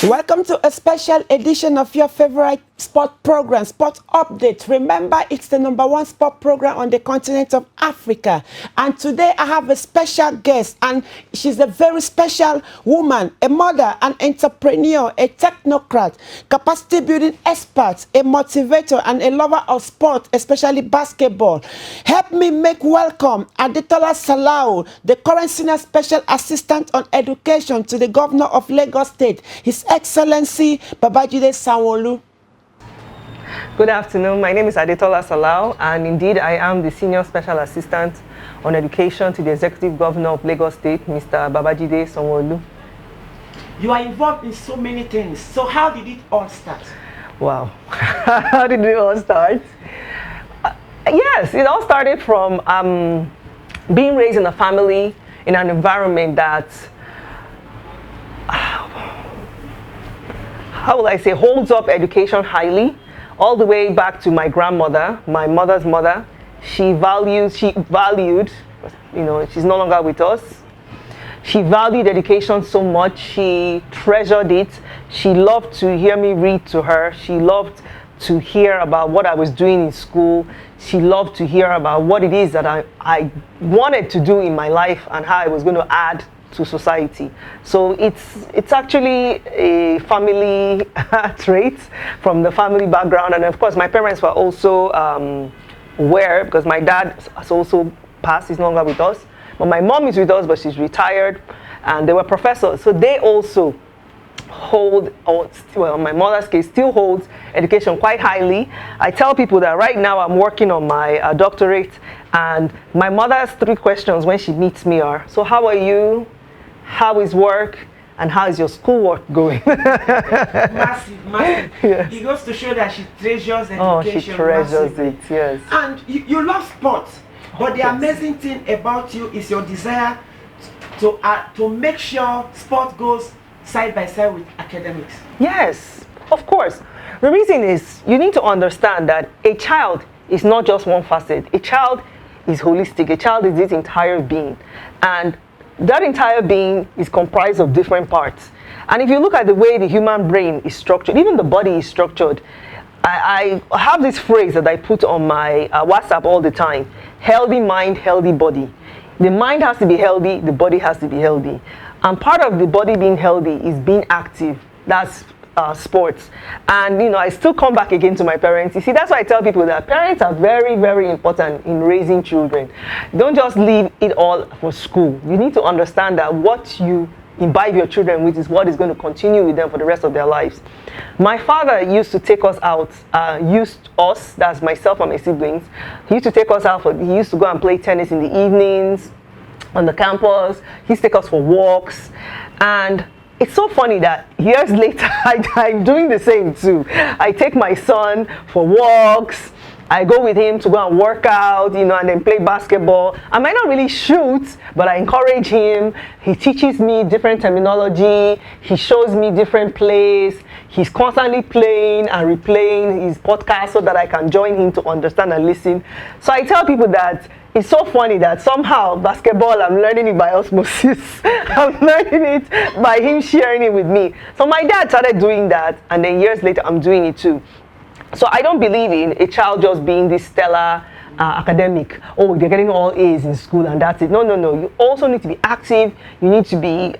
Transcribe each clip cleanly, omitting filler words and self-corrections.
Welcome to a special edition of your favorite sport program, Sport Update. Remember, it's the #1 sport program on the continent of Africa. And today I have a special guest, and she's a very special woman, a mother, an entrepreneur, a technocrat, capacity building expert, a motivator, and a lover of sport, especially basketball. Help me make welcome Adetola Salau, the current Senior Special Assistant on Education to the Governor of Lagos State, His Excellency Babajide Sanwo-Olu. Good afternoon. My name is Adetola Salau, and indeed I am the Senior Special Assistant on Education to the Executive Governor of Lagos State, Mr. Babajide Sanwo-Olu. You are involved in so many things. So how did it all start? Wow. How did it all start? Yes, it all started from being raised in a family, in an environment that, how will I say, holds up education highly. All the way back to my grandmother, my mother's mother. She valued, you know, she's no longer with us. She valued education so much. She treasured it. She loved to hear me read to her. She loved to hear about what I was doing in school. She loved to hear about what it is that I wanted to do in my life and how I was going to add to society. So it's actually a family trait from the family background, and of course my parents were also aware, because my dad has also passed. He's no longer with us, but my mom is with us, but she's retired, and they were professors, so they also hold, well, in my mother's case, still holds education quite highly. I tell people that right now I'm working on my doctorate, and my mother's 3 questions when she meets me are, so how are you? How is work? And how is your schoolwork going? Massive. Yes. It goes to show that she treasures education. Oh, she treasures massively. It, yes. And you love sports, but the amazing thing about you is your desire to make sure sport goes side by side with academics. Yes, of course. The reason is you need to understand that a child is not just one facet. A child is holistic. A child is its entire being. And that entire being is comprised of different parts. And if you look at the way the human brain is structured, even the body is structured, I have this phrase that I put on my WhatsApp all the time: healthy mind, healthy body. The mind has to be healthy, the body has to be healthy. And part of the body being healthy is being active. That's sports. And you know, I still come back again to my parents. You see, that's why I tell people that parents are very, very important in raising children. Don't just leave it all for school. You need to understand that what you imbibe your children with is what is going to continue with them for the rest of their lives. My father used to take us out, that's myself and my siblings. He used to take us out, he used to go and play tennis in the evenings on the campus. He used to take us for walks. And it's so funny that years later, I'm doing the same too. I take my son for walks. I go with him to go and work out, you know, and then play basketball. I might not really shoot, but I encourage him. He teaches me different terminology. He shows me different plays. He's constantly playing and replaying his podcast so that I can join him to understand and listen. So I tell people that it's so funny that somehow basketball, I'm learning it by osmosis. I'm learning it by him sharing it with me. So my dad started doing that, and then years later, I'm doing it too. So I don't believe in a child just being this stellar academic. Oh, they're getting all A's in school and that's it. No. You also need to be active. You need to be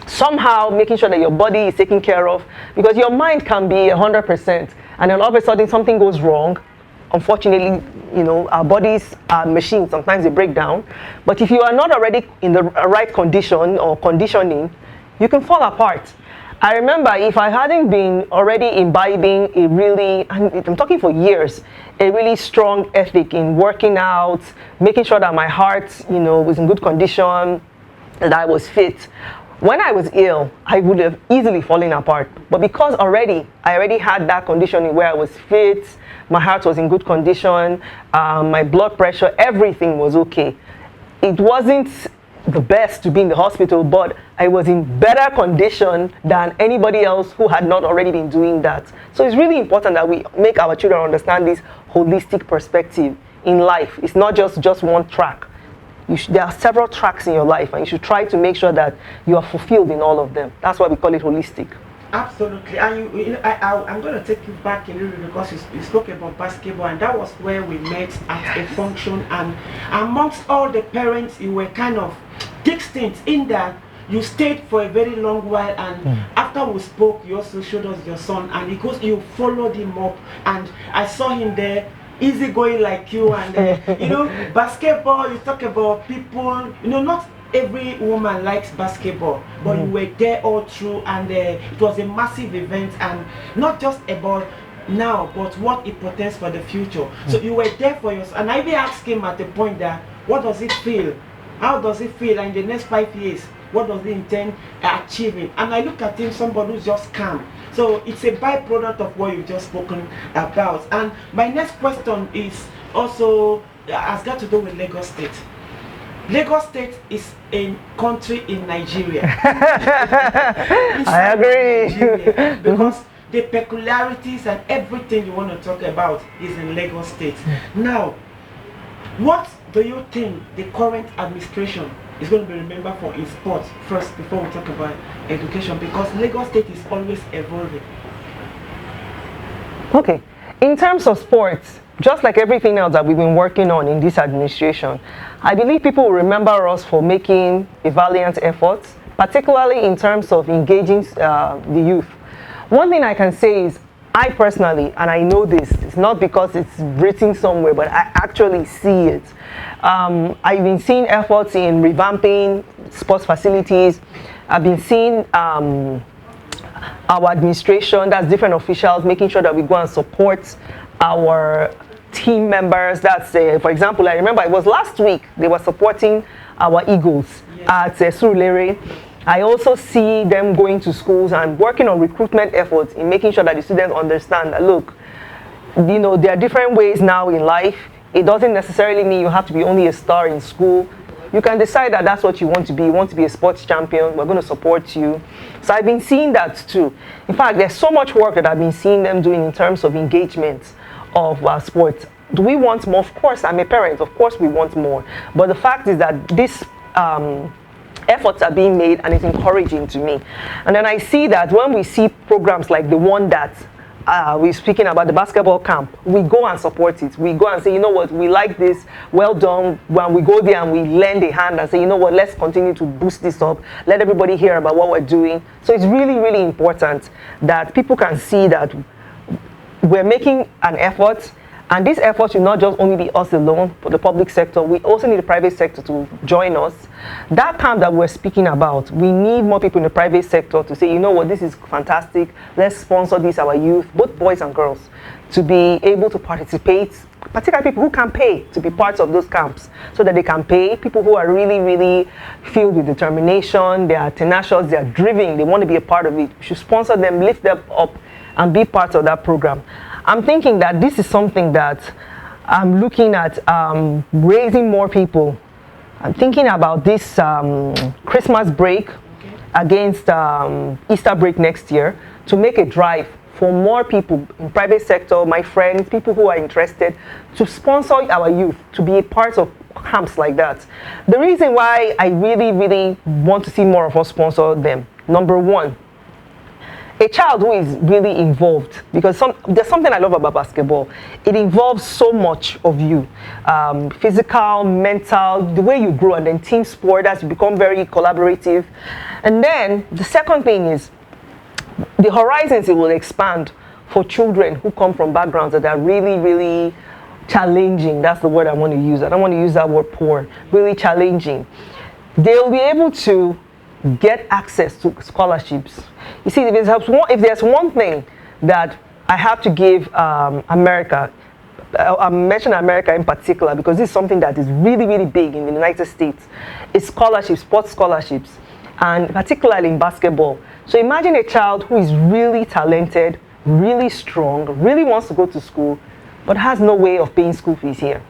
somehow making sure that your body is taken care of, because your mind can be 100%, and then all of a sudden something goes wrong. Unfortunately, you know, our bodies are machines. Sometimes they break down. But if you are not already in the right condition or conditioning, you can fall apart. I remember if I hadn't been already imbibing a really, and I'm talking for years, a really strong ethic in working out, making sure that my heart, you know, was in good condition, that I was fit. when I was ill, I would have easily fallen apart. But because I already had that conditioning where I was fit, my heart was in good condition, my blood pressure, everything was okay. It wasn't the best to be in the hospital, but I was in better condition than anybody else who had not already been doing that. So it's really important that we make our children understand this holistic perspective in life. It's not just one track. There are several tracks in your life, and you should try to make sure that you are fulfilled in all of them. That's why we call it holistic. Absolutely. And I'm going to take you back a little bit, because you spoke about basketball, and that was where we met at a function, and amongst all the parents, you were kind of distinct in that you stayed for a very long while, and after we spoke, you also showed us your son, and because you followed him up, and I saw him there, easy going like you, and you know, basketball, you talk about people, you know, not every woman likes basketball, but you were there all through, and it was a massive event, and not just about now, but what it portends for the future. So you were there for yourself, and I even asked him at the point that, what does it feel? How does it feel? And in the next 5 years, what does he intend achieving? And I look at him, somebody who's just calm. So it's a byproduct of what you've just spoken about. And my next question is also has got to do with Lagos State. Lagos State is a country in Nigeria. I agree. Nigeria, because the peculiarities and everything you want to talk about is in Lagos State. Now, what do you think the current administration is going to be remembered for in sports first, before we talk about education? Because Lagos State is always evolving. Okay, in terms of sports, just like everything else that we've been working on in this administration, I believe people will remember us for making a valiant effort, particularly in terms of engaging the youth. One thing I can say is, I personally, and I know this, it's not because it's written somewhere, but I actually see it. I've been seeing efforts in revamping sports facilities. I've been seeing our administration, that's different officials, making sure that we go and support our team members. That's, for example, I remember it was last week, they were supporting our Eagles at Surulere. I also see them going to schools and working on recruitment efforts in making sure that the students understand that, look, you know, there are different ways now in life. It doesn't necessarily mean you have to be only a star in school. You can decide that that's what you want to be. You want to be a sports champion, we're going to support you. So I've been seeing that too. In fact, there's so much work that I've been seeing them doing in terms of engagement of sports. Do we want more? Of course, I'm a parent. Of course we want more. But the fact is that this efforts are being made, and it's encouraging to me. And then I see that when we see programs like the one that we're speaking about, the basketball camp, we go and support it. We go and say, you know what, we like this, well done. When we go there and we lend a hand and say, you know what, let's continue to boost this up, let everybody hear about what we're doing. So it's really, really important that people can see that we're making an effort. And this effort should not just only be us alone, but the public sector. We also need the private sector to join us. That camp that we're speaking about, we need more people in the private sector to say, you know what, this is fantastic. Let's sponsor this, our youth, both boys and girls, to be able to participate, particularly people who can pay to be part of those camps, so that they can pay. People who are really, really filled with determination, they are tenacious, they are driven, they want to be a part of it. We should sponsor them, lift them up, and be part of that program. I'm thinking that this is something that I'm looking at, raising more people. I'm thinking about this Christmas break against Easter break next year, to make a drive for more people in private sector, my friends, people who are interested, to sponsor our youth to be a part of camps like that. The reason why I really, really want to see more of us sponsor them, number one, a child who is really involved, because there's something I love about basketball. It involves so much of you, physical, mental, the way you grow, and then team sport, as you become very collaborative. And then the second thing is the horizons it will expand for children who come from backgrounds that are really, really challenging. That's the word I want to use. I don't want to use that word poor. Really challenging. They'll be able to get access to scholarships. You see, if there's one thing that I have to give America, I mention America in particular because this is something that is really, really big in the United States, is scholarships, sports scholarships. and particularly in basketball. So imagine a child who is really talented, really strong, really wants to go to school, but has no way of paying school fees here.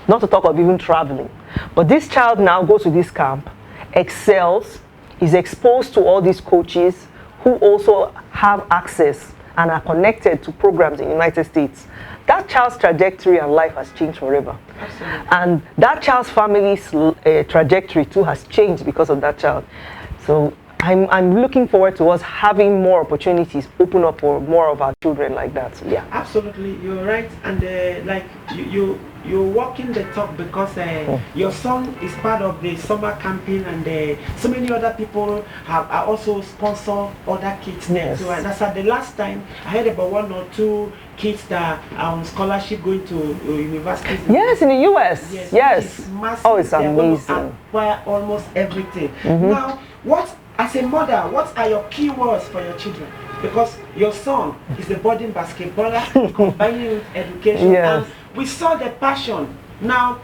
Not to talk of even traveling. But this child now goes to this camp, excels, is exposed to all these coaches who also have access and are connected to programs in the United States. That child's trajectory and life has changed forever. Absolutely. And that child's family's trajectory too has changed because of that child. So I'm looking forward to us having more opportunities open up for more of our children like that. So, yeah. Absolutely, you're right. And like you're walking the talk because your son is part of the summer camping, and so many other people are also sponsor other kids there. Yes. So, and that's at the last time I heard about 1 or 2 kids that are on scholarship going to universities. Yes, in the US. Yes. It's massive. Oh, it's They're going to amazing. acquire almost everything. Now, as a mother, what are your key words for your children? Because your son is a budding basketballer, combining with education, Yes. and we saw the passion. Now,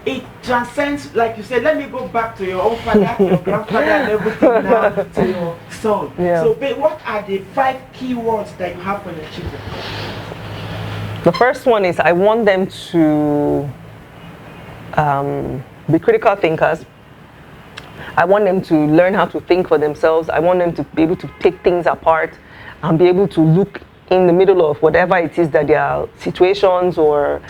it transcends, like you said, let me go back to your own father, your grandfather, and everything now to your son. Yeah. So, babe, what are the 5 key words that you have for your children? The first one is I want them to be critical thinkers. I want them to learn how to think for themselves. I want them to be able to take things apart and be able to look in the middle of whatever it is that their situations or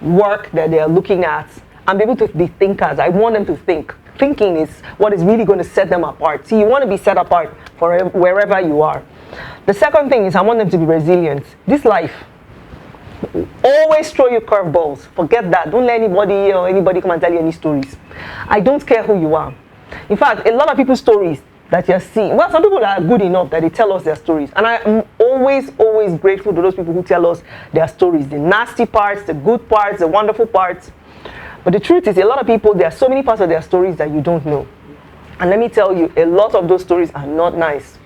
work that they are looking at, and be able to be thinkers. I want them to think. Thinking is what is really going to set them apart. See, you want to be set apart for wherever you are. The second thing is I want them to be resilient. This life always throw you curveballs. Forget that. Don't let anybody come and tell you any stories. I don't care who you are. In fact, a lot of people's stories that you're seeing, well, some people are good enough that they tell us their stories. And I am always grateful to those people who tell us their stories. The nasty parts, the good parts, the wonderful parts. But the truth is, a lot of people, there are so many parts of their stories that you don't know. And let me tell you, a lot of those stories are not nice.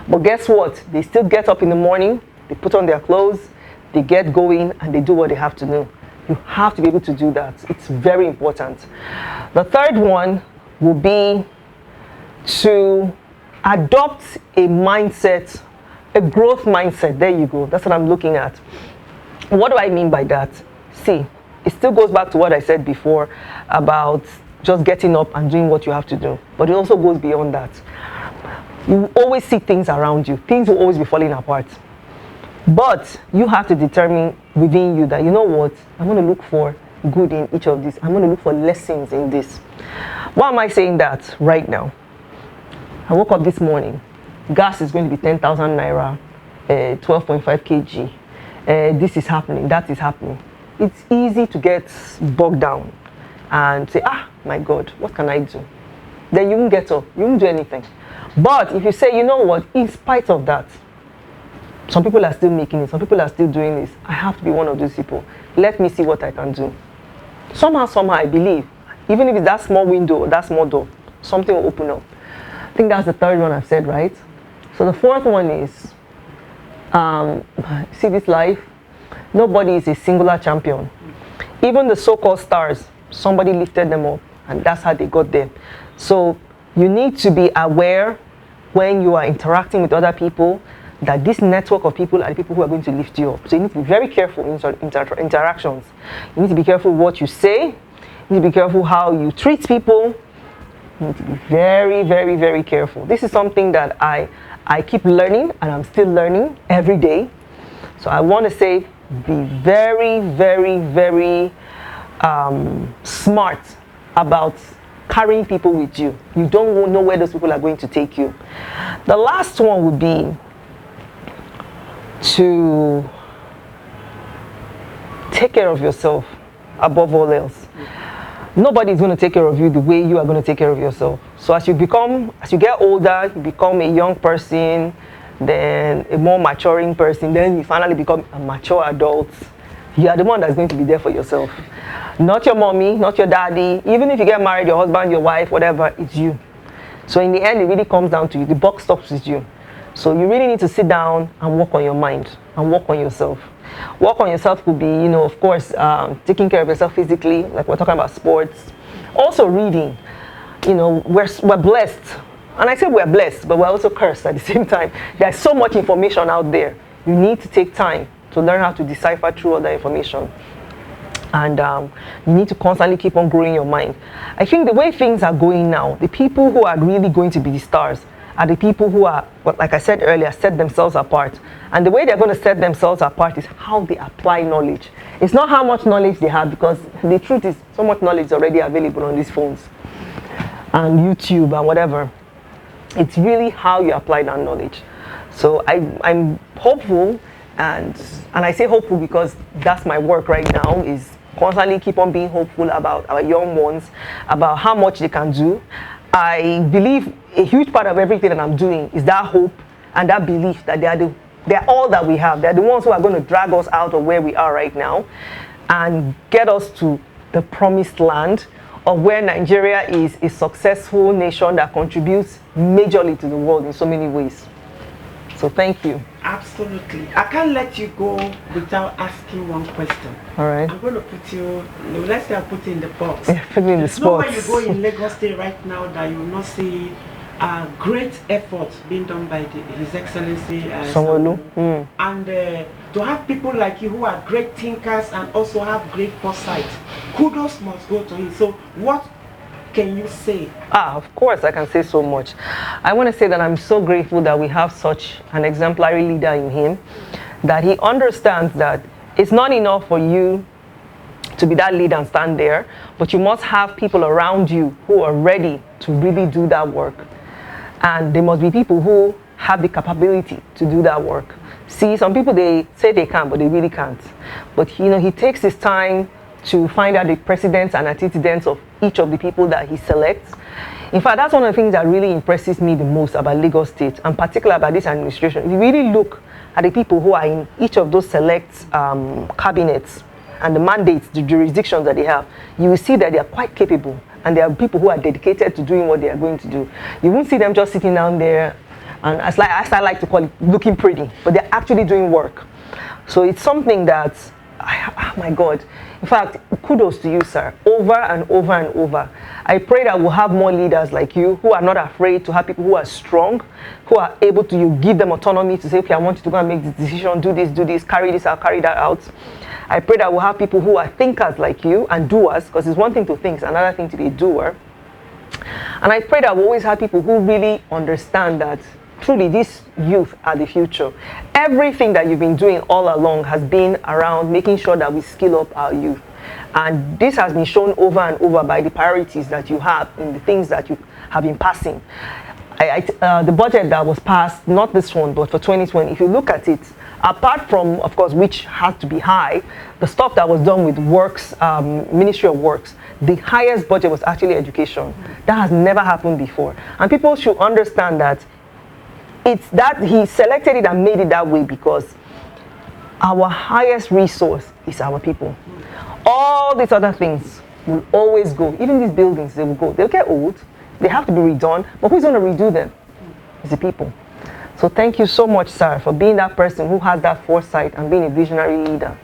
But guess what? They still get up in the morning, they put on their clothes, they get going, and they do what they have to do. You have to be able to do that. It's very important. The third one will be to adopt a mindset, a growth mindset. There you go. That's what I'm looking at. What do I mean by that? See, it still goes back to what I said before about just getting up and doing what you have to do. But it also goes beyond that. You always see things around you. Things will always be falling apart. But you have to determine within you that, you know what, I'm going to look for good in each of these. I'm going to look for lessons in this. Why am I saying that right now? I woke up this morning. Gas is going to be 10,000 naira, 12.5 kg. This is happening, that is happening. It's easy to get bogged down and say, my God, what can I do? Then you won't get up, you won't do anything. But if you say, you know what, in spite of that, some people are still making it, some people are still doing this, I have to be one of those people. Let me see what I can do. Somehow, I believe, even if it's that small window or that small door, something will open up. I think that's the third one I've said, right? So the fourth one is, see this life, nobody is a singular champion. Even the so-called stars, somebody lifted them up, and that's how they got there. So you need to be aware when you are interacting with other people that this network of people are the people who are going to lift you up. So you need to be very careful in interactions. You need to be careful what you say. You need to be careful how you treat people. You need to be very, very, very careful. This is something that I keep learning, and I'm still learning every day. So I want to say, be very, very, very smart about carrying people with you. You don't know where those people are going to take you. The last one would be to take care of yourself above all else. Nobody is going to take care of you the way you are going to take care of yourself. So as you get older, you become a young person, then a more maturing person, then you finally become a mature adult. You are the one that's going to be there for yourself. Not your mommy, not your daddy. Even if you get married, your husband, your wife, whatever, it's you. So in the end, it really comes down to you. The buck stops with you. So you really need to sit down and work on your mind and work on yourself. Work on yourself could be, of course, taking care of yourself physically, like we're talking about sports. Also reading. we're blessed. And I say we're blessed, but we're also cursed at the same time. There's so much information out there. You need to take time to learn how to decipher through other information. And you need to constantly keep on growing your mind. I think the way things are going now, the people who are really going to be the stars are the people who are, like I said earlier, set themselves apart. And the way they're going to set themselves apart is how they apply knowledge. It's not how much knowledge they have, because the truth is so much knowledge is already available on these phones and YouTube and whatever. It's really how you apply that knowledge. So I'm hopeful, and I say hopeful because that's my work right now, is constantly keep on being hopeful about our young ones, about how much they can do. I believe a huge part of everything that I'm doing is that hope and that belief that they're all that we have. They're the ones who are going to drag us out of where we are right now and get us to the promised land of where Nigeria is a successful nation that contributes majorly to the world in so many ways. So thank you. Absolutely. I can't let you go without asking one question. All right. I'm going to put you, let's say I put you in the box. Yeah, put me in the spot. Nowhere you go in Lagos State right now that you will not see great effort being done by His Excellency Salau. And to have people like you who are great thinkers and also have great foresight, kudos must go to him. So what can you say? Of course I can say so much. I want to say that I'm so grateful that we have such an exemplary leader in him, that he understands that it's not enough for you to be that leader and stand there, but you must have people around you who are ready to really do that work. And there must be people who have the capability to do that work. See, some people, they say they can, but they really can't. But he takes his time to find out the precedents and antecedents of each of the people that he selects. In fact, that's one of the things that really impresses me the most about Lagos State, and particularly about this administration. If you really look at the people who are in each of those select cabinets and the mandates, the jurisdictions that they have, you will see that they are quite capable, and there are people who are dedicated to doing what they are going to do. You won't see them just sitting down there, and as I like to call it, looking pretty, but they're actually doing work. So it's something that, oh my God, in fact, kudos to you, sir, over and over and over. I pray that we'll have more leaders like you who are not afraid to have people who are strong, who are able to, you give them autonomy to say, okay, I want you to go and make this decision, do this, carry this out, carry that out. I pray that we'll have people who are thinkers like you and doers, because it's one thing to think, it's another thing to be a doer. And I pray that we'll always have people who really understand that truly these youth are the future. Everything that you've been doing all along has been around making sure that we skill up our youth. And this has been shown over and over by the priorities that you have in the things that you have been passing. The budget that was passed, not this one, but for 2020, if you look at it, apart from, of course, which had to be high, the stuff that was done with Works, Ministry of Works, the highest budget was actually education. That has never happened before. And people should understand that it's that he selected it and made it that way because our highest resource is our people. All these other things will always go. Even these buildings, they will go. They'll get old. They have to be redone. But who's going to redo them? It's the people. So thank you so much, sir, for being that person who has that foresight and being a visionary leader.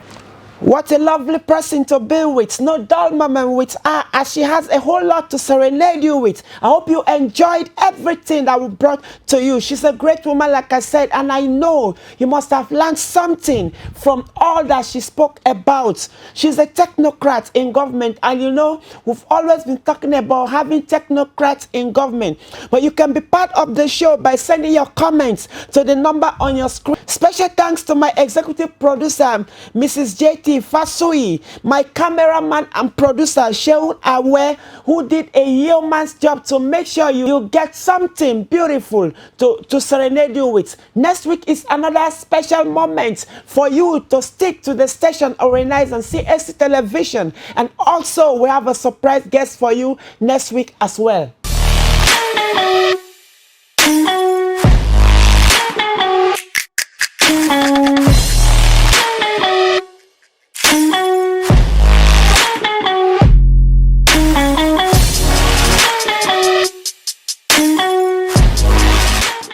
What a lovely person to be with. No dull moment with her, as she has a whole lot to serenade you with. I hope you enjoyed everything that we brought to you. She's a great woman, like I said, and I know you must have learned something from all that she spoke about. She's a technocrat in government, and we've always been talking about having technocrats in government. But you can be part of the show by sending your comments to the number on your screen. Special thanks to my executive producer, Mrs. JT Fasui, my cameraman and producer Shehu Awe, who did a yeoman's job to make sure you get something beautiful to serenade you with. Next week is another special moment for you to stick to the station Organize and CSC Television, and also we have a surprise guest for you next week as well.